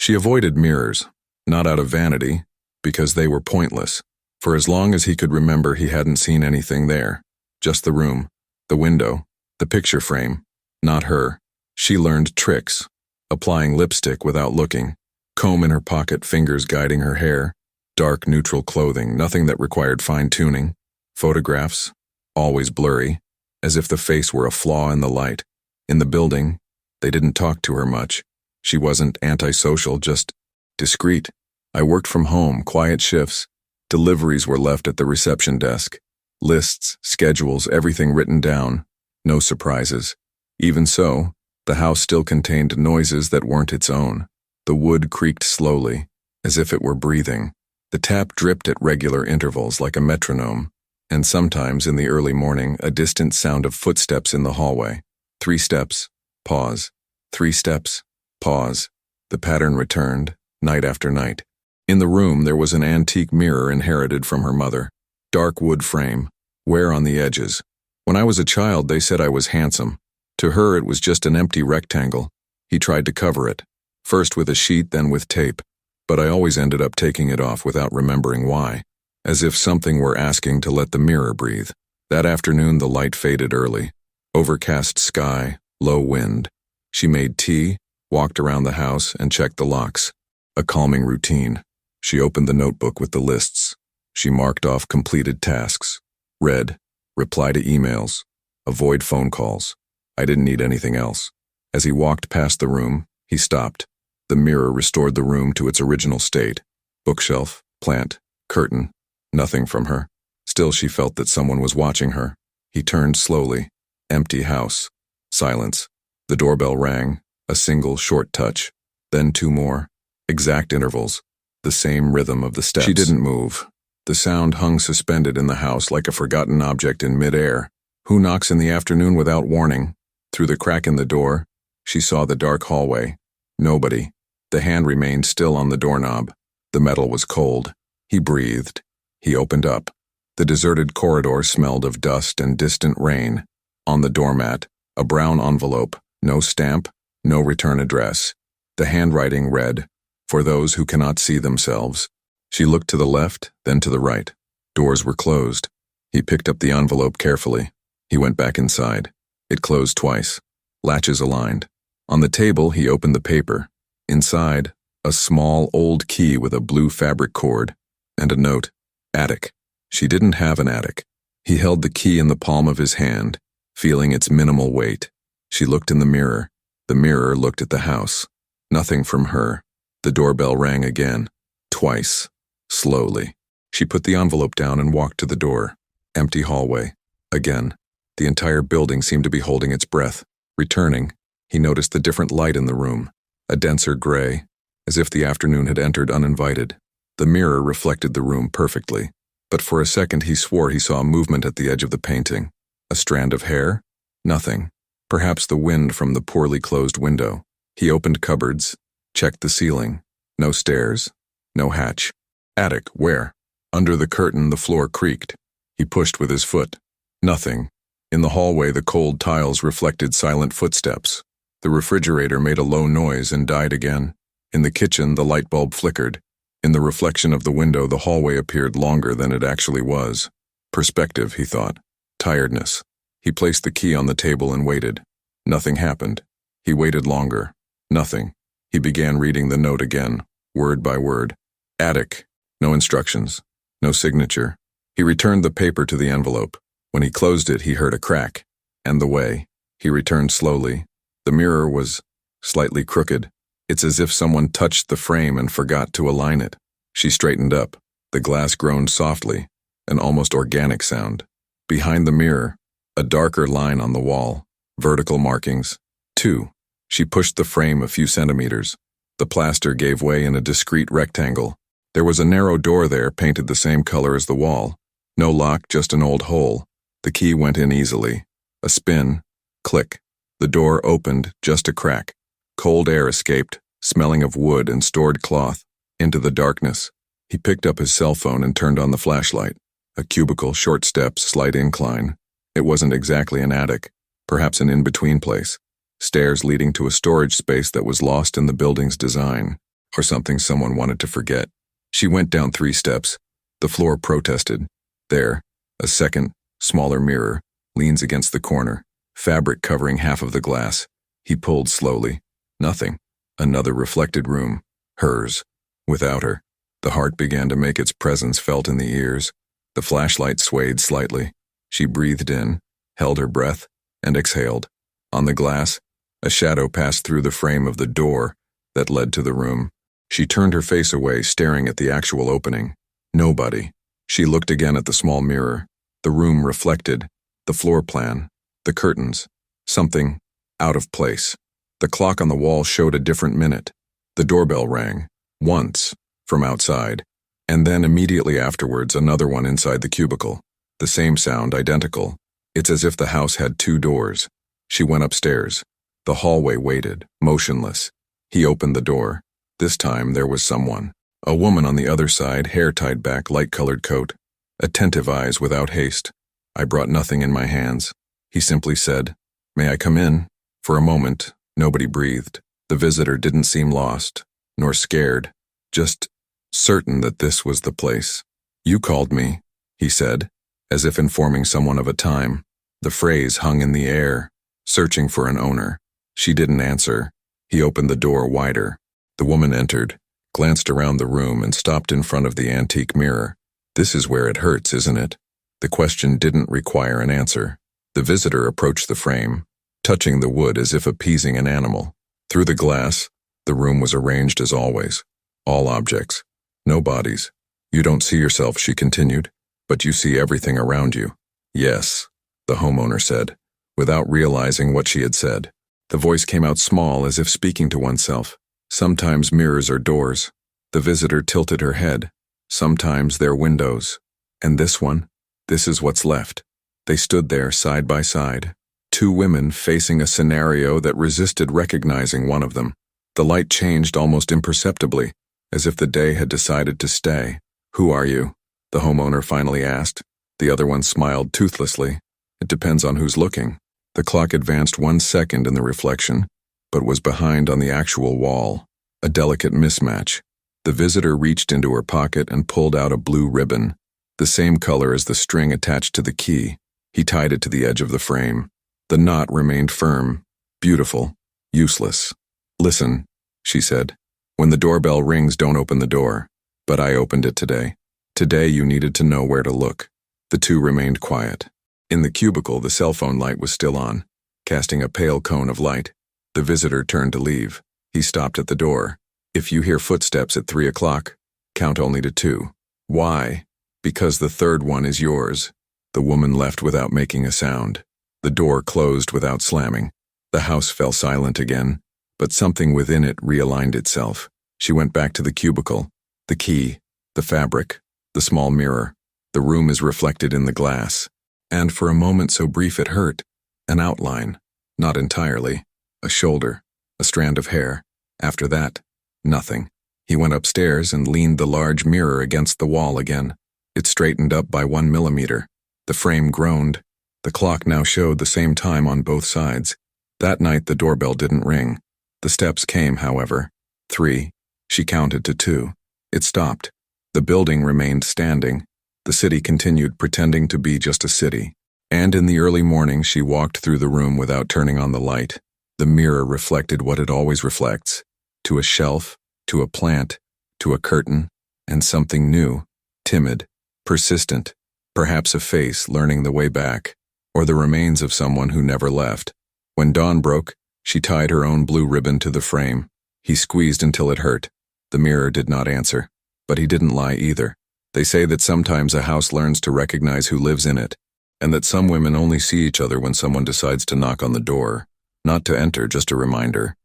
She avoided mirrors, not out of vanity, because they were pointless. For as long as he could remember, he hadn't seen anything there. Just the room, the window, the picture frame. Not her. She learned tricks, applying lipstick without looking, comb in her pocket, fingers guiding her hair, dark neutral clothing, nothing that required fine-tuning, photographs, always blurry, as if the face were a flaw in the light. In the building, they didn't talk to her much. She wasn't antisocial, just discreet. I worked from home, quiet shifts. Deliveries were left at the reception desk. Lists, schedules, everything written down. No surprises. Even so, the house still contained noises that weren't its own. The wood creaked slowly, as if it were breathing. The tap dripped at regular intervals like a metronome, and sometimes in the early morning, a distant sound of footsteps in the hallway. 3 steps, pause. 3 steps, pause. The pattern returned, night after night. In the room, there was an antique mirror inherited from her mother. Dark wood frame, wear on the edges. When I was a child, they said I was handsome. To her, it was just an empty rectangle. He tried to cover it, first with a sheet, then with tape, but I always ended up taking it off without remembering why, as if something were asking to let the mirror breathe. That afternoon, the light faded early. Overcast sky, low wind. She made tea, walked around the house, and checked the locks. A calming routine. She opened the notebook with the lists. She marked off completed tasks. Read, reply to emails, avoid phone calls. I didn't need anything else. As he walked past the room, he stopped. The mirror restored the room to its original state. Bookshelf, plant, curtain, nothing from her. Still, she felt that someone was watching her. He turned slowly. Empty house. Silence. The doorbell rang, a single short touch. Then 2 more. Exact intervals. The same rhythm of the steps. She didn't move. The sound hung suspended in the house like a forgotten object in midair. Who knocks in the afternoon without warning? Through the crack in the door, she saw the dark hallway. Nobody. The hand remained still on the doorknob. The metal was cold. He breathed. He opened up. The deserted corridor smelled of dust and distant rain. On the doormat, a brown envelope. No stamp, no return address. The handwriting read, "For those who cannot see themselves." She looked to the left, then to the right. Doors were closed. He picked up the envelope carefully. He went back inside. It closed twice. Latches aligned. On the table, he opened the paper. Inside, a small old key with a blue fabric cord, and a note. Attic. She didn't have an attic. He held the key in the palm of his hand, feeling its minimal weight. She looked in the mirror. The mirror looked at the house. Nothing from her. The doorbell rang again. Twice. Slowly. She put the envelope down and walked to the door. Empty hallway. Again. The entire building seemed to be holding its breath. Returning, he noticed the different light in the room. A denser gray, as if the afternoon had entered uninvited. The mirror reflected the room perfectly. But for a second he swore he saw a movement at the edge of the painting. A strand of hair? Nothing. Perhaps the wind from the poorly closed window. He opened cupboards, checked the ceiling. No stairs. No hatch. Attic, where? Under the curtain, the floor creaked. He pushed with his foot. Nothing. In the hallway, the cold tiles reflected silent footsteps. The refrigerator made a low noise and died again. In the kitchen, the light bulb flickered. In the reflection of the window, the hallway appeared longer than it actually was. Perspective, he thought. Tiredness. He placed the key on the table and waited. Nothing happened. He waited longer. Nothing. He began reading the note again, word by word. Attic. No instructions. No signature. He returned the paper to the envelope. When he closed it, he heard a crack. And the way. He returned slowly. The mirror was slightly crooked. It's as if someone touched the frame and forgot to align it. She straightened up. The glass groaned softly, an almost organic sound. Behind the mirror, a darker line on the wall. Vertical markings. 2. She pushed the frame a few centimeters. The plaster gave way in a discrete rectangle. There was a narrow door there, painted the same color as the wall. No lock, just an old hole. The key went in easily. A spin. Click. The door opened, just a crack. Cold air escaped, smelling of wood and stored cloth. Into the darkness. He picked up his cell phone and turned on the flashlight. A cubicle, short steps, slight incline. It wasn't exactly an attic, perhaps an in-between place. Stairs leading to a storage space that was lost in the building's design. or something someone wanted to forget. She went down 3 steps. The floor protested. There, a second, smaller mirror, leans against the corner, fabric covering half of the glass. He pulled slowly. Nothing. Another reflected room. Hers. Without her. The heart began to make its presence felt in the ears. The flashlight swayed slightly. She breathed in, held her breath, and exhaled. On the glass, a shadow passed through the frame of the door that led to the room. She turned her face away, staring at the actual opening. Nobody. She looked again at the small mirror. The room reflected. The floor plan. The curtains. Something out of place. The clock on the wall showed a different minute. The doorbell rang. Once, from outside. And then immediately afterwards, another one inside the cubicle. The same sound, identical. It's as if the house had 2 doors. She went upstairs. The hallway waited, motionless. He opened the door. This time there was someone. A woman on the other side, hair tied back, light-colored coat. Attentive eyes without haste. I brought nothing in my hands. He simply said, "May I come in?" For a moment, nobody breathed. The visitor didn't seem lost, nor scared, just certain that this was the place. "You called me," he said, as if informing someone of a time. The phrase hung in the air, searching for an owner. She didn't answer. He opened the door wider. The woman entered, glanced around the room, and stopped in front of the antique mirror. "This is where it hurts, isn't it?" The question didn't require an answer. The visitor approached the frame, touching the wood as if appeasing an animal. Through the glass, the room was arranged as always. All objects. No bodies. "You don't see yourself," she continued, "but you see everything around you." "Yes," the homeowner said, without realizing what she had said. The voice came out small, as if speaking to oneself. "Sometimes mirrors are doors." The visitor tilted her head. "Sometimes they're windows. And this one? This is what's left." They stood there side by side. 2 women facing a scenario that resisted recognizing one of them. The light changed almost imperceptibly, as if the day had decided to stay. "Who are you?" the homeowner finally asked. The other one smiled toothlessly. "It depends on who's looking." The clock advanced 1 second in the reflection, but was behind on the actual wall. A delicate mismatch. The visitor reached into her pocket and pulled out a blue ribbon, the same color as the string attached to the key. He tied it to the edge of the frame. The knot remained firm, beautiful, useless. "Listen," she said. "When the doorbell rings, don't open the door. But I opened it today. Today you needed to know where to look." The 2 remained quiet. In the cubicle, the cell phone light was still on, casting a pale cone of light. The visitor turned to leave. He stopped at the door. "If you hear footsteps at 3 o'clock, count only to 2. "Why?" "Because the 3rd one is yours." The woman left without making a sound. The door closed without slamming. The house fell silent again, but something within it realigned itself. She went back to the cubicle. The key, the fabric, the small mirror. The room is reflected in the glass. And for a moment so brief it hurt. An outline. Not entirely. A shoulder. A strand of hair. After that, nothing. He went upstairs and leaned the large mirror against the wall again. It straightened up by 1 millimeter. The frame groaned. The clock now showed the same time on both sides. That night the doorbell didn't ring. The steps came, however. 3. She counted to 2. It stopped. The building remained standing. The city continued pretending to be just a city. And in the early morning she walked through the room without turning on the light. The mirror reflected what it always reflects. To a shelf, to a plant, to a curtain, and something new, timid, persistent, perhaps a face learning the way back, or the remains of someone who never left. When dawn broke, she tied her own blue ribbon to the frame. He squeezed until it hurt. The mirror did not answer, but he didn't lie either. They say that sometimes a house learns to recognize who lives in it, and that some women only see each other when someone decides to knock on the door, not to enter, just a reminder.